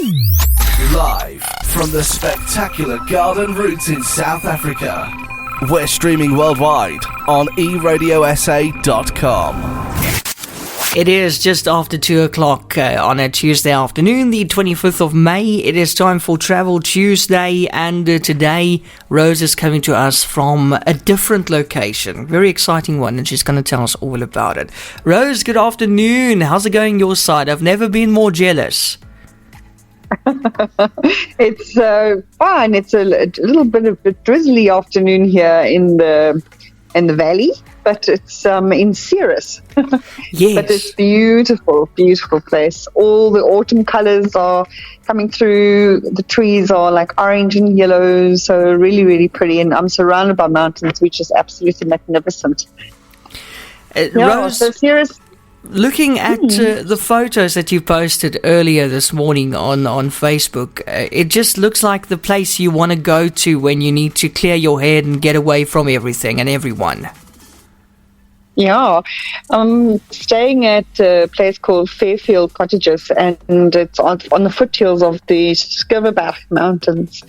Live from the spectacular Garden Roots in South Africa. We're streaming worldwide on eRadioSA.com. It is just after 2 o'clock on a Tuesday afternoon, the 25th of May. It is time for Travel Tuesday, and today Rose is coming to us from a different location. Very exciting one, and she's going to tell us all about it. Rose, good afternoon. How's it going your side? I've never been more jealous. It's fine. It's a little bit of a drizzly afternoon here in the valley, but it's in Ceres. Yes. But it's beautiful place. All the autumn colors are coming through. The trees are like orange and yellow, so really, really pretty. And I'm surrounded by mountains, which is absolutely magnificent. Rose, so Ceres. Looking at the photos that you posted earlier this morning on Facebook, it just looks like the place you want to go to when you need to clear your head and get away from everything and everyone. Yeah, I'm staying at a place called Fairfield Cottages, and it's on the foothills of the Witzenberg Mountains.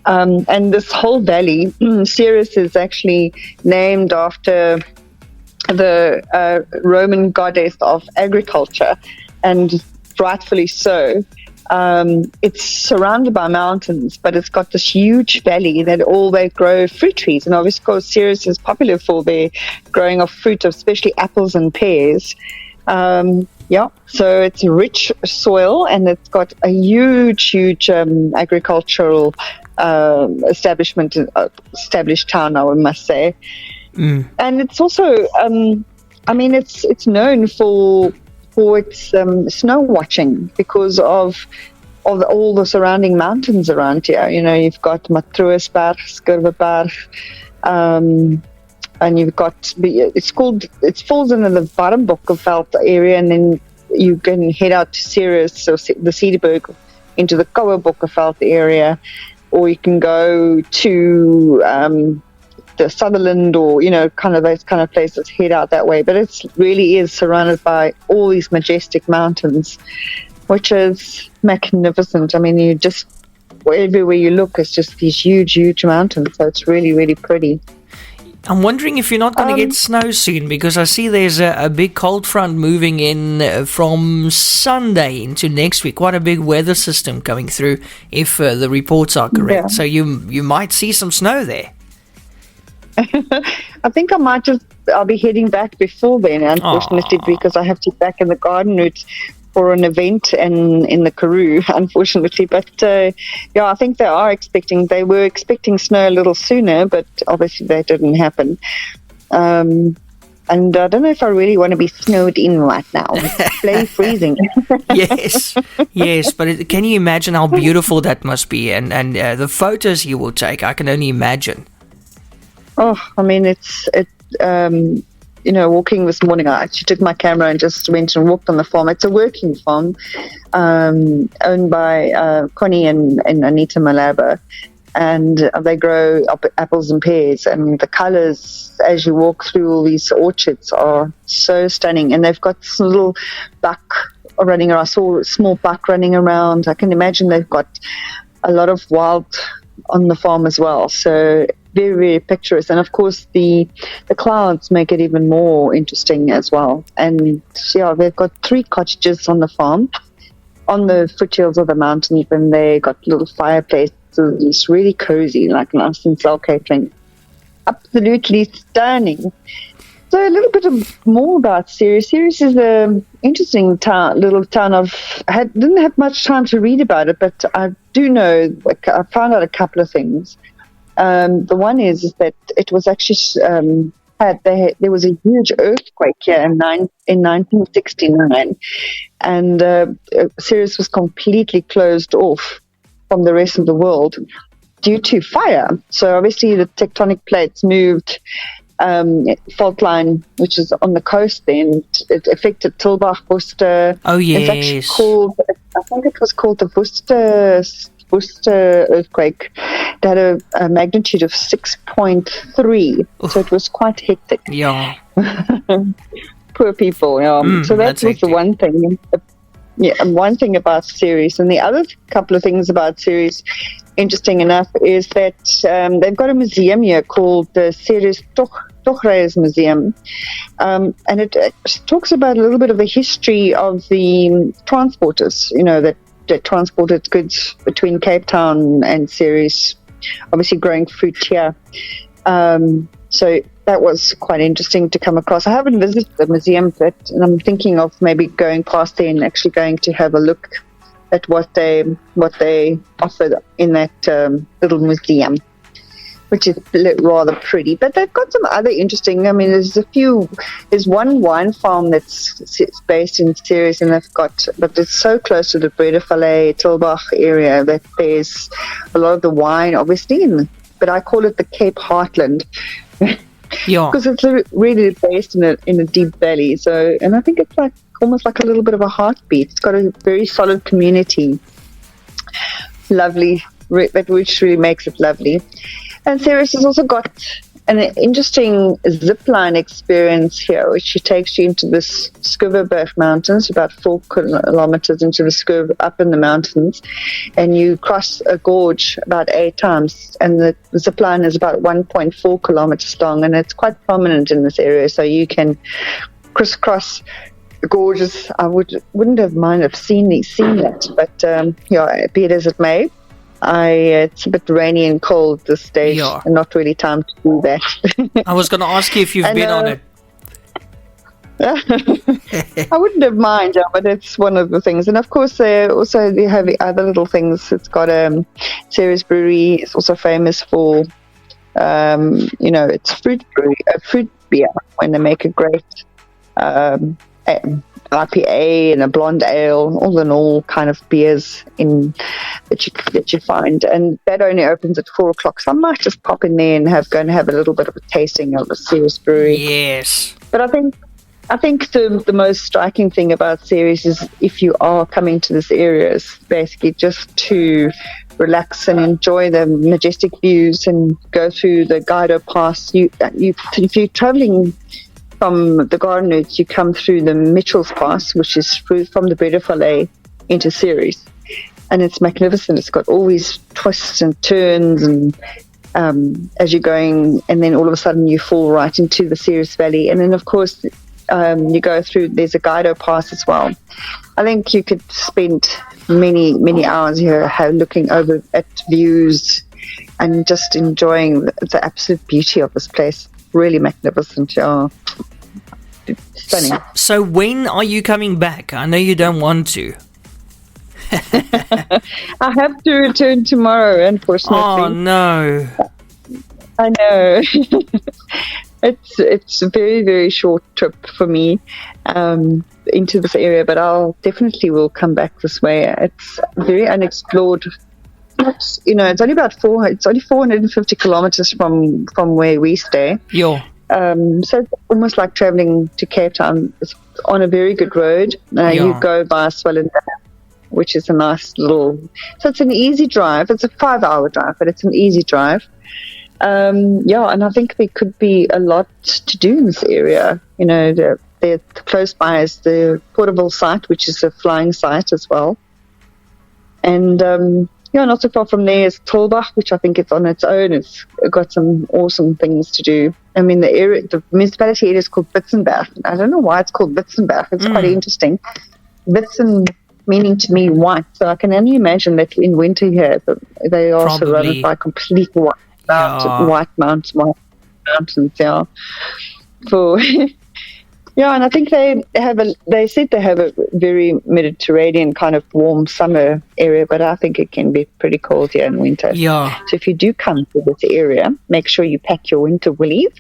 And this whole valley, Ceres, is actually named after the Roman goddess of agriculture, and rightfully so. It's surrounded by mountains, but it's got this huge valley that all they grow fruit trees, and obviously, of course, Ceres is popular for their growing of fruit, especially apples and pears. So it's rich soil, and it's got a huge agricultural established town, I must say. And it's also, it's known for its snow watching because of all the surrounding mountains around here. You know, you've got Matruisberg, Skurveberg, and you've got it falls into the Warmbokkenveld area, and then you can head out to Ceres, so the Cederberg, into the Kouwerbokkenveld area, or you can go to the Sutherland, or kind of those kind of places, head out that way. But it really is surrounded by all these majestic mountains, which is magnificent. I mean, you just, everywhere you look, it's just these huge mountains. So it's really, really pretty. I'm wondering if you're not going to get snow soon, because I see there's a big cold front moving in from Sunday into next week. Quite a big weather system coming through, if the reports are correct. Yeah. So you might see some snow there. I think I'll be heading back before then, unfortunately, because I have to be back in the garden route for an event in the Karoo, unfortunately. But I think they were expecting snow a little sooner, but obviously that didn't happen. And I don't know if I really want to be snowed in right now. It's bloody freezing. Yes, but can you imagine how beautiful that must be? And the photos you will take, I can only imagine. Oh, I mean, walking this morning, I actually took my camera and just went and walked on the farm. It's a working farm owned by Connie and Anita Malaba, and they grow apples and pears, and the colors as you walk through all these orchards are so stunning. And they've got this little buck running around. I saw a small buck running around. I can imagine they've got a lot of wild on the farm as well. So very, very picturesque. And of course the clouds make it even more interesting as well. And they've got 3 cottages on the farm on the foothills of the mountains, and they got little fireplaces. It's really cozy, like nice and self-catering. Absolutely stunning. So a little bit more about Ceres. Ceres is an interesting little town. Didn't have much time to read about it, but I do know, I found out a couple of things. The one is that it was actually there was a huge earthquake here in 1969, and Ceres was completely closed off from the rest of the world due to fire. So obviously the tectonic plates moved. Fault line, which is on the coast, then it affected Tilbach, Worcester. Oh yes, it's actually called, I think it was called the Worcester earthquake. That had a magnitude of 6.3, so it was quite hectic. Yeah. Poor people. Yeah. So that was the one thing. Yeah, and one thing about Ceres, and the other couple of things about Ceres, interesting enough, is that they've got a museum here called the Ceres Tochreis Museum, and it talks about a little bit of the history of the transporters, that transported goods between Cape Town and Ceres, obviously growing fruit here. So that was quite interesting to come across. I haven't visited the museum yet, and I'm thinking of maybe going past there and actually going to have a look at what they offer in that little museum, which is rather pretty. But they've got some other interesting. I mean, there's one wine farm that's based in Ceres, and but it's so close to the Breedevallei, Tilbach area that there's a lot of the wine, obviously, but I call it the Cape Heartland. Yeah, because it's really based in a deep valley. So, and I think it's like almost like a little bit of a heartbeat. It's got a very solid community, lovely, which really makes it lovely. And Ceres has also got an interesting zip line experience here, which takes you into the Schuwerberg Mountains, about 4 kilometers into the Schuwer, up in the mountains, and you cross a gorge about 8 times, and the zip line is about 1.4 kilometers long, and it's quite prominent in this area, so you can crisscross the gorges. I wouldn't have minded seen that, but be it as it may. It's a bit rainy and cold this stage, and not really time to do that. I was going to ask you if you've been on it. I wouldn't have minded, but it's one of the things. And of course, they have other little things. It's got Ceres Brewery. It's also famous for, it's fruit beer, when they make a great IPA and a blonde ale, all kind of beers that you find, and that only opens at 4:00. So I might just pop in there and go and have a little bit of a tasting of the Ceres Brewery. Yes, but I think the most striking thing about Ceres is, if you are coming to this area, is basically just to relax and enjoy the majestic views and go through the Guido Pass. If you're traveling from the garden routes, you come through the Mitchell's Pass, which is from the Breedevallei into Ceres, and it's magnificent. It's got all these twists and turns, and as you're going, and then all of a sudden you fall right into the Ceres Valley, and then of course you go through. There's a Guido Pass as well. I think you could spend many hours here looking over at views and just enjoying the absolute beauty of this place. Really magnificent, yeah. Stunning. So when are you coming back? I know you don't want to. I have to return tomorrow, unfortunately. Oh no. I know. It's a very, very short trip for me into this area, but I'll definitely will come back this way. It's very unexplored. It's only it's only 450 kilometers from where we stay. Yeah. So it's almost like traveling to Cape Town. It's on a very good road. You go by Swellendam, which is a nice little. So it's an easy drive. It's a 5-hour drive, but it's an easy drive. And I think there could be a lot to do in this area. They're close by is the Portable site, which is a flying site as well. And not so far from there is Tilbach, which I think it's on its own. It's got some awesome things to do. I mean, the municipality area is called Witzenberg. I don't know why it's called Witzenberg. It's quite interesting. Witzen meaning to me white. So I can only imagine that in winter here, they are surrounded by complete white mountains, yeah. And I think they said they have a very Mediterranean kind of warm summer area, but I think it can be pretty cold here in winter. Yeah. So if you do come to this area, make sure you pack your winter woolies,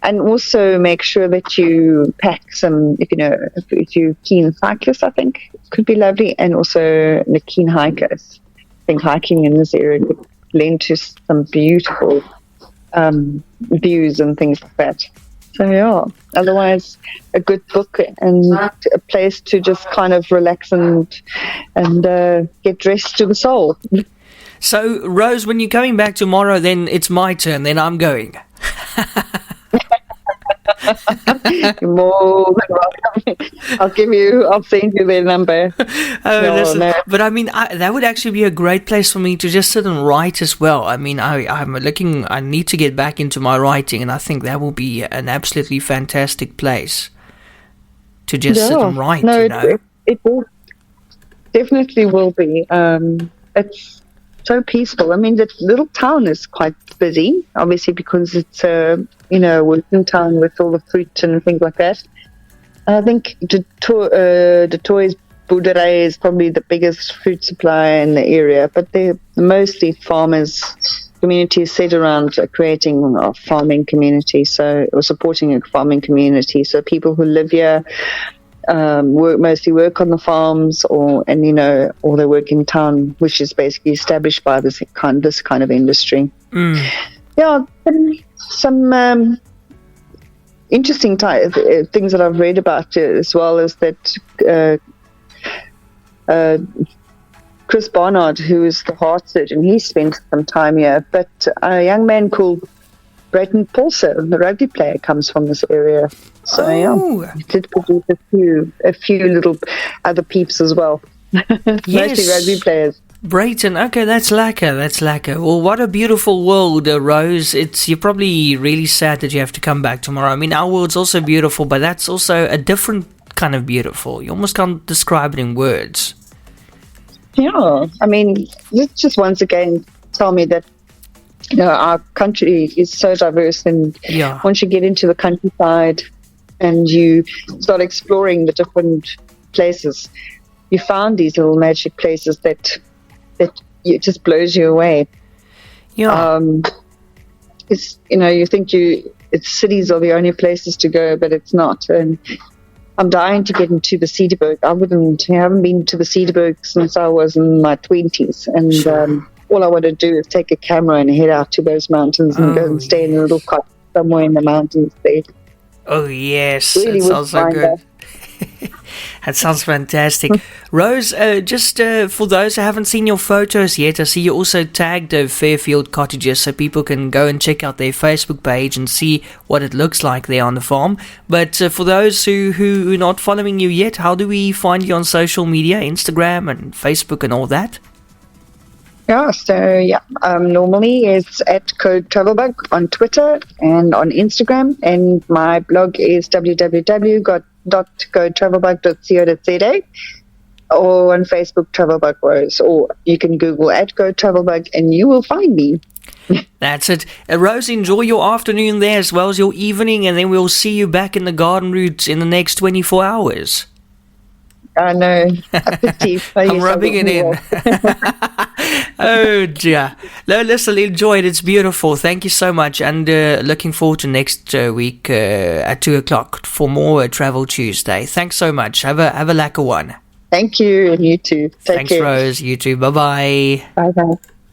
and also make sure that you pack some, if you're keen cyclists, I think it could be lovely, and also the keen hikers. I think hiking in this area could lend to some beautiful views and things like that. So otherwise a good book and a place to just kind of relax and get dressed to the soul. So Rose, when you're coming back tomorrow, then it's my turn, then I'm going. You're more than welcome. I'll send you their number. Listen, but I mean, that would actually be a great place for me to just sit and write as well. I mean, I need to get back into my writing, and I think that will be an absolutely fantastic place to just sit and write, It will, definitely will be. It's so peaceful. I mean, the little town is quite busy, obviously, because it's a working town with all the fruit and things like that. I think the Toys Boerdery is probably the biggest fruit supplier in the area, but they're mostly farmers. Community is set around creating a farming community, or supporting a farming community. So people who live here mostly work on the farms, or they work in town, which is basically established by this kind of industry. Yeah, some interesting things that I've read about it as well is that Chris Barnard, who is the heart surgeon, he spent some time here, but a young man called Brayton Paulson, the rugby player, comes from this area. So he did produce a few little other peeps as well. Mostly rugby players. Brayton, okay, that's lekker. Well, what a beautiful world, Rose. You're probably really sad that you have to come back tomorrow. I mean, our world's also beautiful, but that's also a different kind of beautiful. You almost can't describe it in words. Yeah, I mean, this just once again tell me that our country is so diverse, and once you get into the countryside and you start exploring the different places, you found these little magic places that it just blows you away. Yeah. It's you think cities are the only places to go, but it's not. And I'm dying to get into the Cedarburg. I haven't been to the Cedarburg since I was in my 20s, and all I want to do is take a camera and head out to those mountains and go and stay in a little cottage somewhere in the mountains there. Oh yes, really it sounds so good. That sounds fantastic. Rose, just for those who haven't seen your photos yet, I see you also tagged Fairfield Cottages, so people can go and check out their Facebook page and see what it looks like there on the farm. But for those who are not following you yet, how do we find you on social media, Instagram and Facebook and all that? Normally it's at Code Travelbug on Twitter and on Instagram, and my blog is www.gotravelbug.co.za, or on Facebook Travelbug Rose, or you can Google at Go Travelbug and you will find me. That's it. Rose, enjoy your afternoon there as well as your evening, and then we'll see you back in the garden route in the next 24 hours. I know. I'm rubbing it in. Oh dear. No, listen, enjoy it. It's beautiful. Thank you so much, and looking forward to next week at 2:00 for more Travel Tuesday. Thanks so much. Have a lekker one. Thank you, and you too. Take care. Thanks, Rose. You too. Bye-bye. Bye-bye.